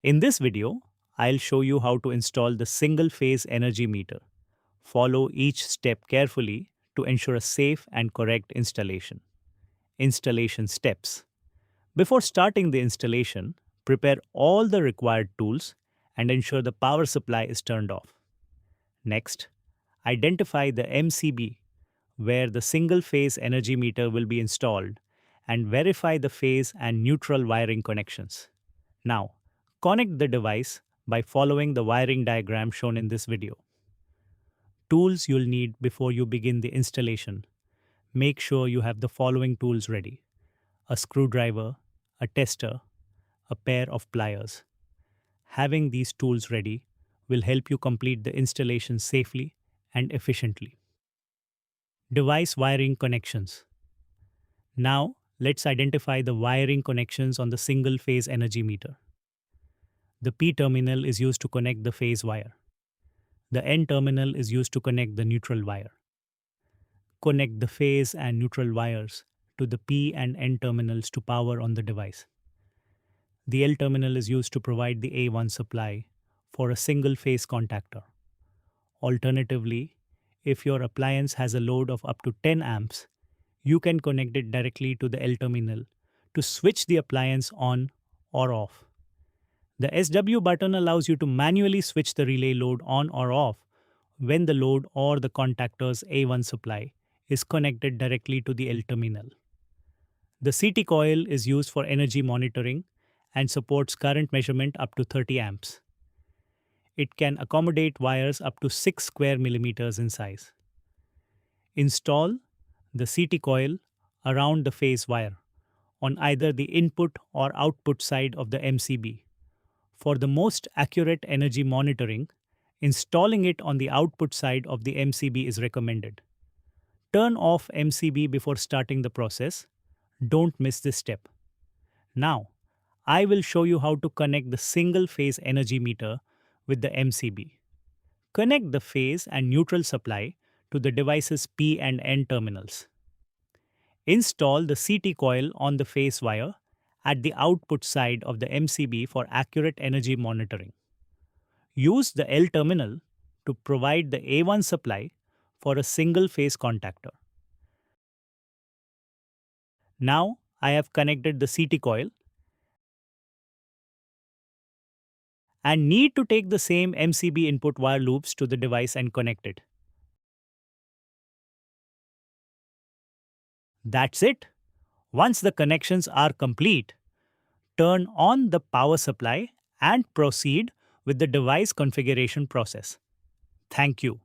In this video, I'll show you how to install the single-phase energy meter. Follow each step carefully to ensure a safe and correct installation. Installation steps. Before starting the installation, prepare all the required tools and ensure the power supply is turned off. Next, identify the MCB where the single-phase energy meter will be installed and verify the phase and neutral wiring connections. Now, connect the device by following the wiring diagram shown in this video. Tools you'll need before you begin the installation. Make sure you have the following tools ready: a screwdriver, a tester, a pair of pliers. Having these tools ready will help you complete the installation safely and efficiently. Device wiring connections. Now, let's identify the wiring connections on the single-phase energy meter. The P terminal is used to connect the phase wire. The N terminal is used to connect the neutral wire. Connect the phase and neutral wires to the P and N terminals to power on the device. The L terminal is used to provide the A1 supply for a single phase contactor. Alternatively, if your appliance has a load of up to 10 amps, you can connect it directly to the L terminal to switch the appliance on or off. The SW button allows you to manually switch the relay load on or off when the load or the contactor's A1 supply is connected directly to the L terminal. The CT coil is used for energy monitoring and supports current measurement up to 30 amps. It can accommodate wires up to 6 square millimeters in size. Install the CT coil around the phase wire on either the input or output side of the MCB. For the most accurate energy monitoring, installing it on the output side of the MCB is recommended. Turn off MCB before starting the process. Don't miss this step. Now, I will show you how to connect the single-phase energy meter with the MCB. Connect the phase and neutral supply to the device's P and N terminals. Install the CT coil on the phase wire at the output side of the MCB for accurate energy monitoring. Use the L terminal to provide the A1 supply for a single phase contactor. Now I have connected the CT coil and need to take the same MCB input wire loops to the device and connect it. That's it. Once the connections are complete, turn on the power supply and proceed with the device configuration process. Thank you.